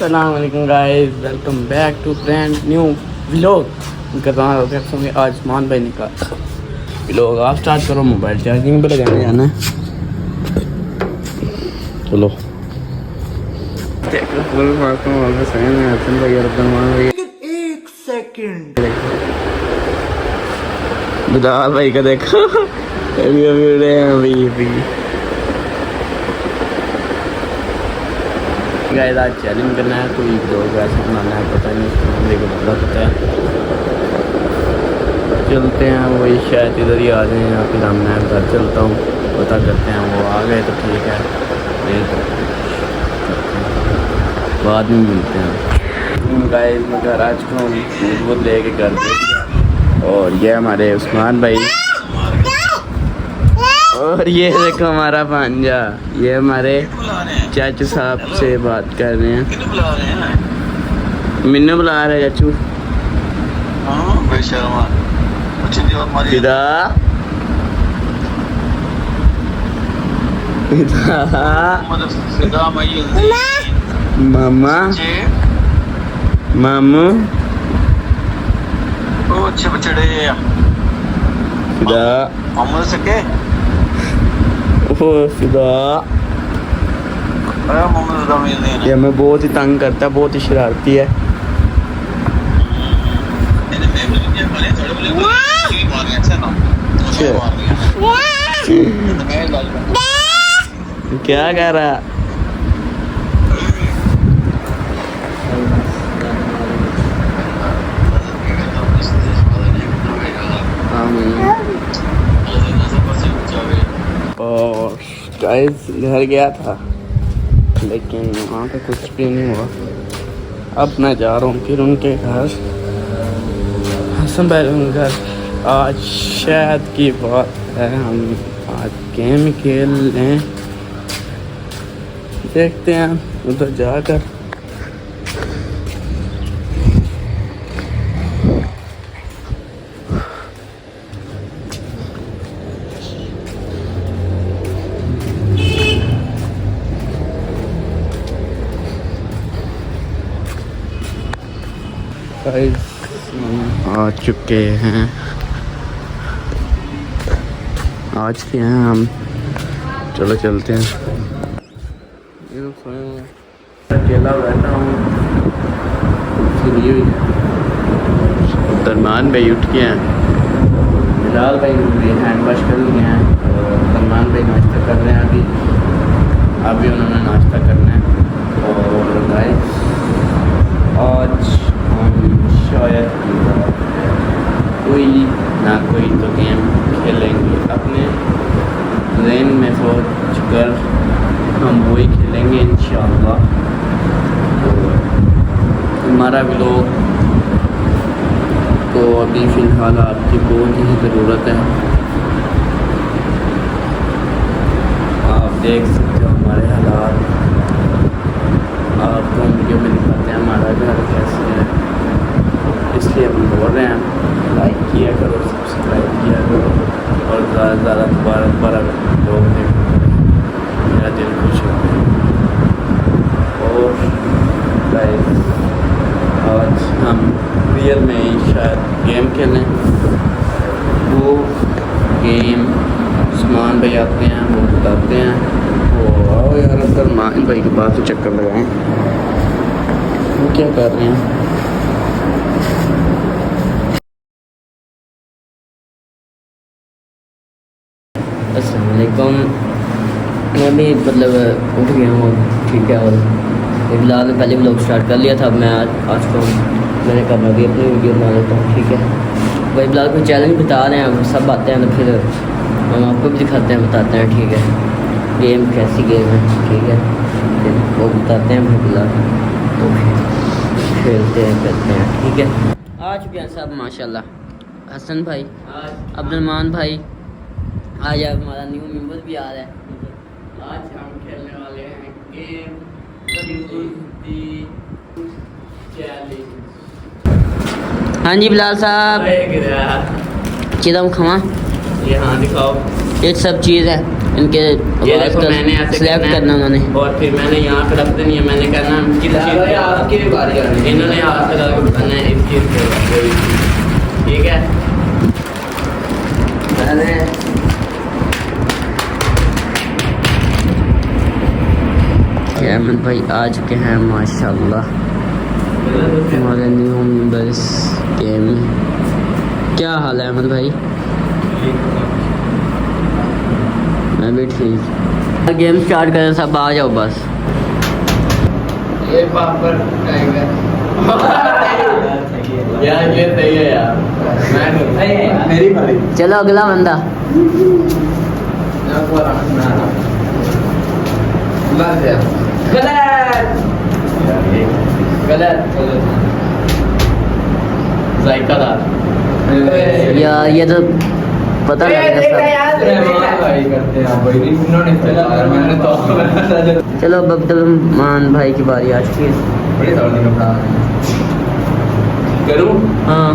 अस्सलाम वालेकुम guys, welcome back to brand new vlog. कर रहा हूँ संगे आज मान भाई का व्लॉग। आप स्टार्ट करो, मोबाइल चार्जिंग पे लगाने जाना है। चलो एक सेकंड बिलाल भाई का देखो अभी अभी उड़े हैं अभी गाइस। आज चैलेंज करना है, कोई ब्लॉग वैसे बनाना है, पता नहीं उसको बंदे को बंदा पता है। चलते हैं, वही शायद इधर ही आ जाए या फिर मैं घर चलता हूँ, पता करते हैं। वो आ गए तो ठीक है, बाद में मिलते हैं। गाइस मैं घर आ चुका हूँ, दूध ले के घर पे। और ये हमारे उस्मान भाई, और ये देखो हमारा भांजा, ये हमारे चाचू साहब से बात कर रहे हैं। मिन्नू बुला रहे चाचू। मामा मामू अच्छे बछड़े मोहम्मद सके ये हमें बहुत ही तंग करता है, बहुत ही शरारती है। क्या कह रहा? और गाइस घर गया था लेकिन वहाँ पे कुछ भी नहीं हुआ। अब मैं जा रहा हूँ फिर उनके घर, हसन भाई उनके घर। आज शायद की बात है, हम आज गेम खेल लें, देखते हैं उधर जाकर। आ चुके हैं, आज के हैं हम। चलो चलते हैं। अकेला बैठा हूँ, दरमान भाई उठ गए हैं, बिलाल भाई हैंड वॉश कर लिए हैं, दरमान भाई नाश्ता कर रहे हैं। अभी उन्होंने नाश्ता करना है। और गाइस आज शायद कोई ना कोई तो गेम खेलेंगे, अपने ज़हन में सोच कर हम वही खेलेंगे इंशाअल्लाह। तो हमारा व्लॉग तो अभी फ़िलहाल आपकी बहुत ही ज़रूरत है। आप देख सकते हो हमारे हालात, आपको वीडियो में दिखाते हैं हमारा घर कैसे है। इसलिए हम बोल रहे हैं लाइक किया करो, सब्सक्राइब किया करो, और ज़्यादा से ज़्यादा दोबारा लोग देखो, मेरा दिल खुश हो। और गाइस आज हम रियल में ही शायद गेम खेलें। वो गेम उस्मान भाई आते हैं, वो बताते हैं। वो आओ यार अंदर, मान भाई के पास तो चक्कर लगाएं। वो क्या कर रहे हैं? अस्सलाम वालेकुम। मैं भी मतलब उठ गया हूँ, ठीक है। और फिलहाल में पहले व्लॉग स्टार्ट कर लिया था, अब मैं आज को मैंने कहा मैं भी अपनी वीडियो बना लेता हूँ, ठीक है। भाई ब्लॉग में चैलेंज बता रहे हैं, हम सब आते हैं तो फिर हम आपको भी दिखाते हैं, बताते हैं, ठीक है। गेम कैसी गेम है, ठीक है, फिर वो बताते हैं। फिर ब्लॉग तो खेलते हैं, करते हैं, ठीक है। आ चुके हैं सब माशाल्लाह। हसन भाई, अब्दुलरहमान भाई, आज हमारा न्यू मेंबर भी आ रहा है। आज हम खेलने वाले हैं गेम चैलेंज। हाँ जी बिलाल साहब, चिदम खमा, ये हाँ दिखाओ, ये सब चीज़ है। इनके ये देखो मैंने ऐसे सिलेक्ट करना उन्होंने। और फिर मैंने यहाँ पे रख देनी है, मैंने कहना किस चीज़ पे आपकी भी बारी आ रही है। इन्होंने हाथ लगा के बताना है इस चीज़ पे, ठीक है। मैंने अहमद भाई आ चुके हैं माशाल्लाह हमारे न्यू मेंबर्स गेम में। क्या हाल है अहमद भाई? मैं भी ठीक। गेम स्टार्ट करें, सब आ जाओ बस। ये पापड़ टाइगर यार ये सही है यार, मेरी बारी। चलो अगला बंदा। गलत जायका दार। यार ये तो पता लग गया सब। चलो अब अब्दुलरहमान भाई की बारी आ चुकी है। करूँ हाँ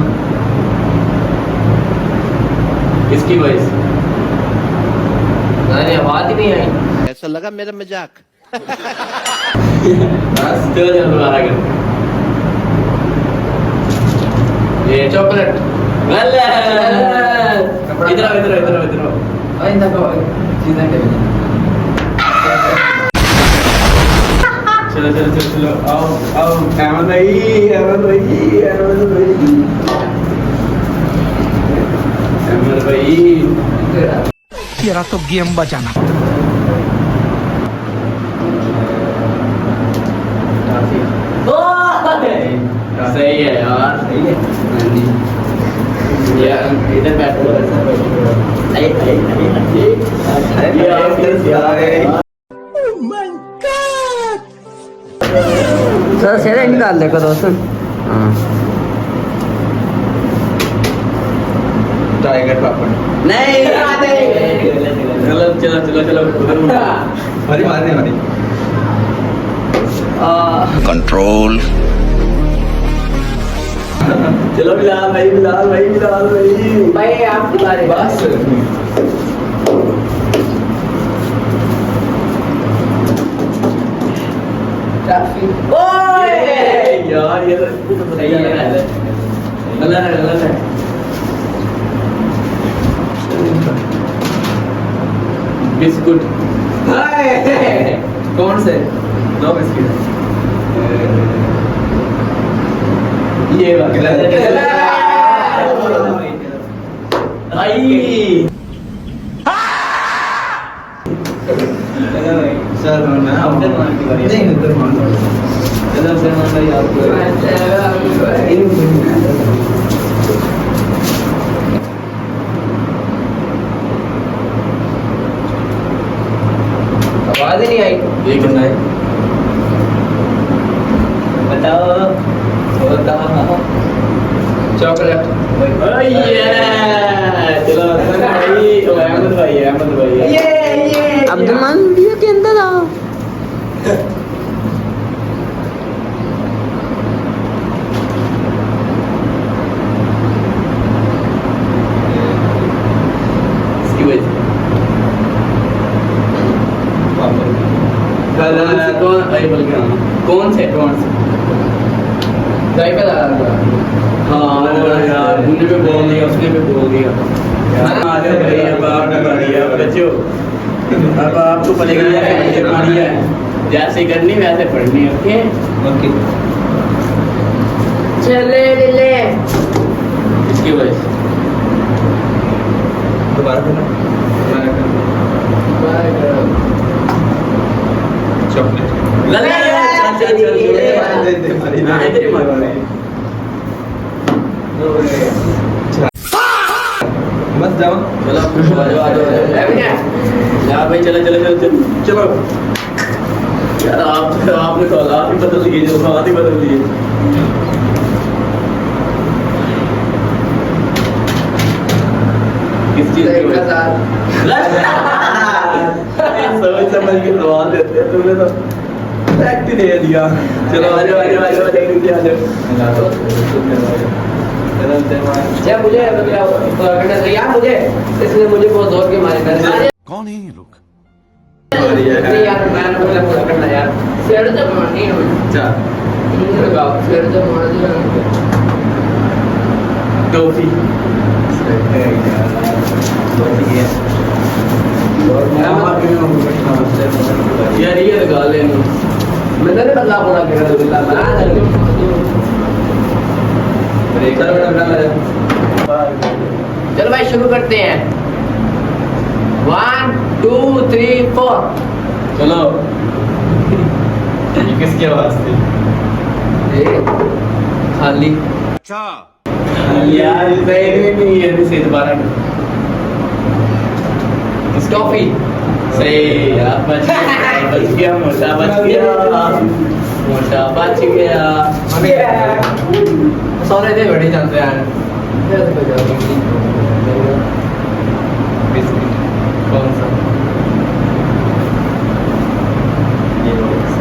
इसकी वॉइस आवाज ही नहीं आई। ऐसा लगा मेरा मजाक। बस चलो दोबारा कर। ये चॉकलेट गलत। इधर आओ, इधर आओ, इधर आओ, इधर आओ। चलो चलो चलो चलो, आओ आओ अहमद भाई, अहमद भाई, अहमद भाई, अहमद भाई। तेरा तो गेम बचाना। सही है यार, सही है। ये इधर बैठो, अरे अरे अरे ये आप सर सेरे निकाल दे करो सुन। हाँ टाइगर पापड़ नहीं चलो चलो चलो चलो हमारी मारने वाली कंट्रोल। चलो बिलाल भाई, बिलाल भाई, बिलाल भाई। भाई आपकी बारी। बस ओए यार ये तो सही है, गलत है, गलत है। बिस्कुट कौन से दो बिस्किट ये आई सर अब्दुलरहमान की बारी है। नहीं अब्दुलरहमान चलो अब्दुलरहमान भाई आपको आवाज ही नहीं आई। ये कितना है बताओ, बताओ। चॉकलेट चलो अहमद भाई, अहमद भाई। अब्दुलरहमान भैया के अंदर आओ। इसकी वजह कौन भाई बोल के आना। कौन से जायका दार हाँ यार, तूने भी बोल दिया, उसने भी बोल दिया। आ जाओ भाई, अब आपकी बारी है बच्चों। अब आपको पड़ेगा कैसे पढ़नी है, जैसे करनी वैसे पढ़नी है। ओके ओके चले ले इसकी वजह दोबारा चॉकलेट बस जाओ। चलो यार भाई, चलो चलो चलो चलो चलो यार। आपने तो हालात ही बदल दिए, जो हालात ही बदल दिए। किस चीज की वजह? समझ समझ के दवा देते हैं, तुमने तो फैक्ट दे दिया। चलो आ जाओ, आ जाओ, आ जाओ, जल्दी आ जाओ। या मुझे यार मुझे इसलिए मुझे बहुत जोर के मारे। कौन है ये लोग? नहीं यार मैं बोला पूरा करना यार सिर तो मारनी है अच्छा लगाओ सिर तो मार दिया टॉफी यार ये लगा लेनी मैंने नहीं बदला पूरा चलो भाई शुरू करते हैं 1 2 3 4 चलो ये किसकी आवाज थी खाली अच्छा यार सही नहीं है इसे दोबारा टॉफी सही यार बच गया मोटा बच गया सारे दे बड़ी जानते हैं कौन सा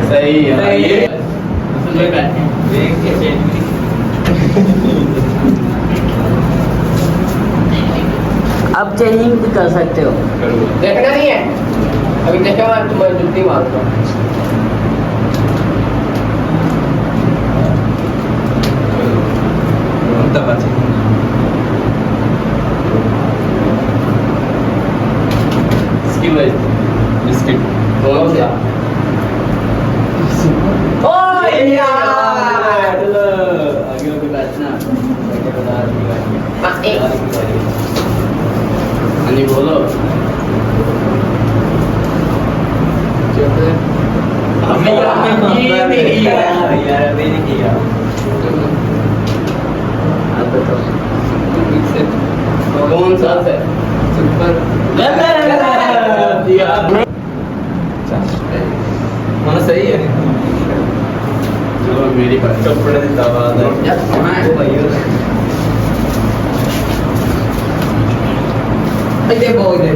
सही है ये सुन बैठे अब चेंजिंग भी कर सकते हो देखना नहीं है अभी देखा हुआ तुम्हारी जुत्ती मारता इसकी वजह बिस्किट कौन सा ओए यार चलो आगे होके बैठना अनि बोलो कौन सा है हाँ सही है चलो मेरी बात कपड़े की आवाज है बोल दे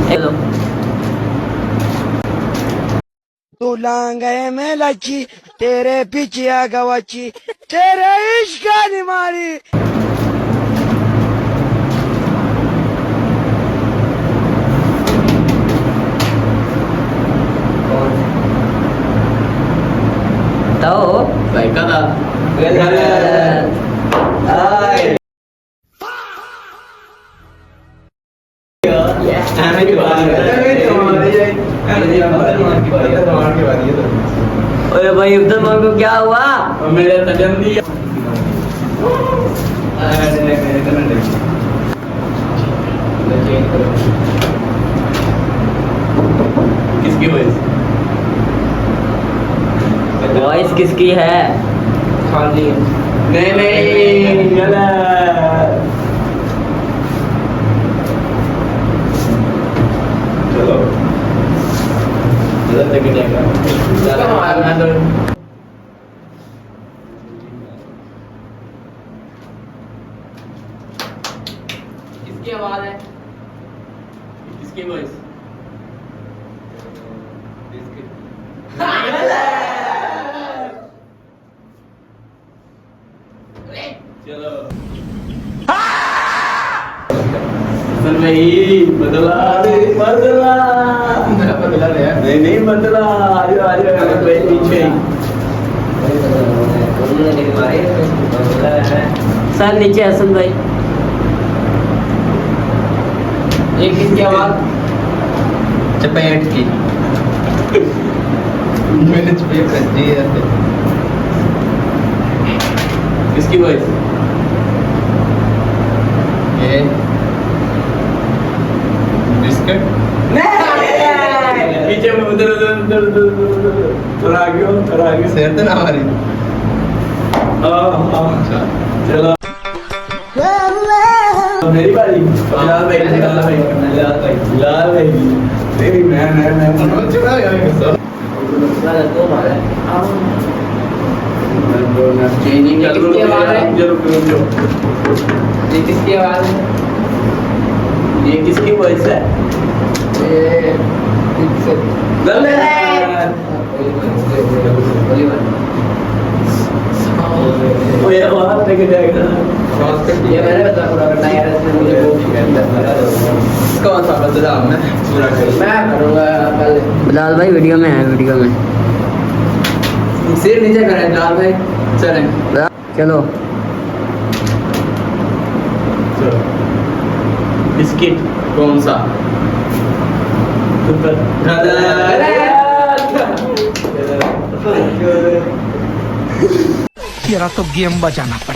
हेलो तू लांगे में लची तेरे पीछे आ गवाची तेरे इश्क की मारी बताओ भाई का था ओए भाई अब्दुल मान को क्या हुआ मेरे तजन दिया किसकी वॉइस किसकी है खाली नहीं गलत चलो गलत लेके जाएगा चलो मारना तो किसकी आवाज है किसकी वॉइस चलो सुन भाई बदला बदला बदला नहीं बदला आज पीछे सर नीचे हसन भाई ये किसकी आवाज चपेट की मैंने चपेट कर दी है किसकी वॉइस ये बिस्किट पीछे में उधर थोड़ा आगे शेर तो ना हमारी चलो मेरी बारी लाल भाई लाल भाई तेरी मैं चुरा गया चेंजिंग ये किसकी आवाज है? ये किसकी आवाज है ये किसकी वॉइस है ओए आवाज लेके जाएगा ये मैंने बता पूरा करना यार, इसने मुझे वो कौन सा बदला मैं पूरा कर मैं करूंगा कल। बिलाल भाई वीडियो में है, वीडियो में। सिर नीचे करें लाल भाई, चलें। चलो बिस्किट कौन सा? तेरा तो गेम बचाना पड़ा।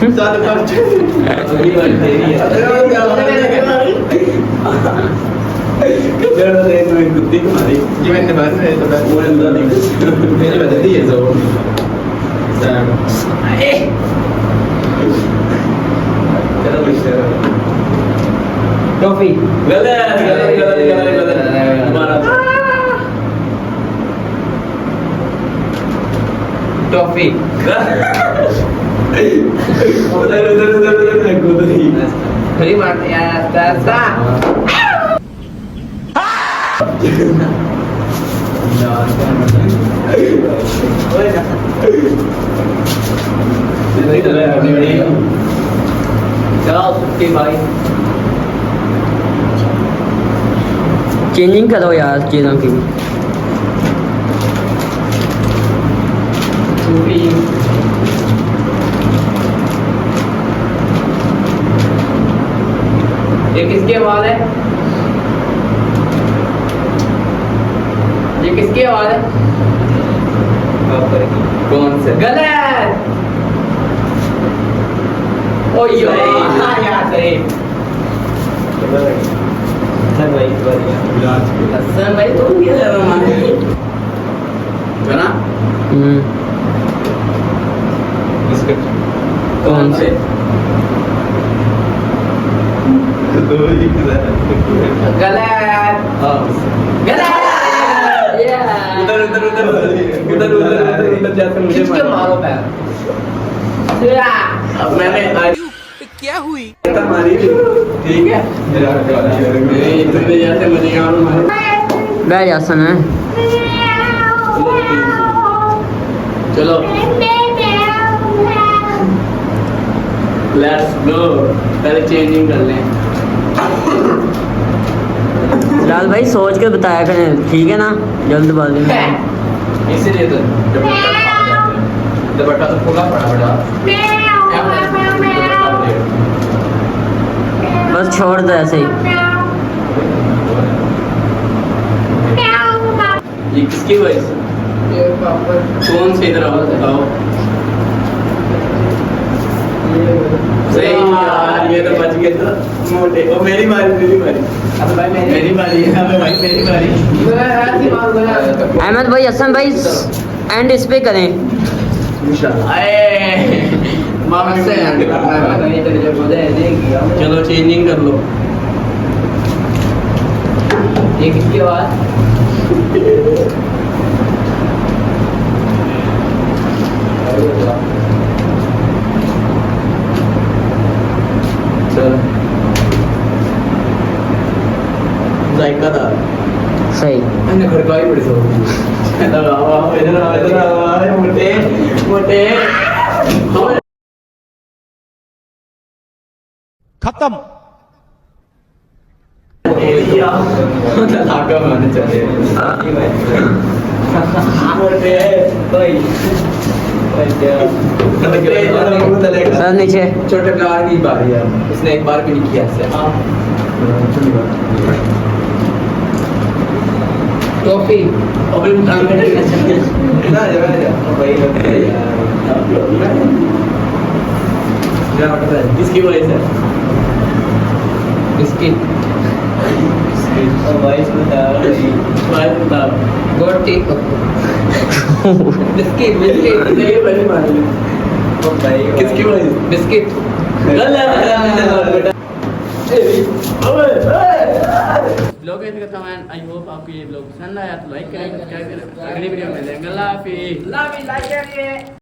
टॉफी गलत गलत गलत गलत गलत हमारा टॉफी उधर उधर उधर उधर कूद रही खरी मारते यार दादा चलो सुट्टी भाई चेंजिंग करो यार चीज़ों की। ये किसकी आवाज है? ये किसकी आवाज है? कौन से? गलत। ओ यार सही। हसन भाई तुम क्या कर रहे हो? ना कौन से? गलत गलत। उधर उधर उधर उधर उधर उधर जाकर मुझे मारो पैर। अब मैंने क्या हुई? मारी ठीक है। तुमने जैसे मुझे यहाँ मारे बैठ जा सन है। चलो लेट्स गो, पहले चेंजिंग कर लें। बिलाल भाई सोच के बताया करें, ठीक है ना? जल्दबाजी में इसीलिए तो दुपट्टा तो खुला पड़ा बड़ा। बस छोड़ दो ऐसे ही। ये किसकी वॉइस? कौन से इधर आवाज बताओ? सही यार, ये तो बच गए तो मोटे। ओ मेरी बारी अब भाई मेरी बारी है। अब भाई मेरी बारी। अहमद भाई, हसन भाई एंड इस पे करें। मामा से चलो चेंजिंग कर लो। ये किसकी आवाज? चलो जायका था सही। मैंने खड़काई बड़ी सो इधर आओ इधर आओ इधर आओ मोटे मोटे खत्म। धागा मारने चले मोटे भाई सर नीचे। छोटे प्यार की बारी है, उसने एक बार भी नहीं किया ऐसे। टॉफी अभी ना इसकी वजह से बिस्किट वाइस बता गोटी बिस्किट बिस्किट नहीं बनी मारी किसकी वजह बिस्किट गलत। ब्लॉग ऐसे करता हूँ। आई होप आपको ये ब्लॉग पसंद आया तो लाइक करें, सब्सक्राइब करें। अगली वीडियो में मिलेंगे। अल्लाह हाफिज़।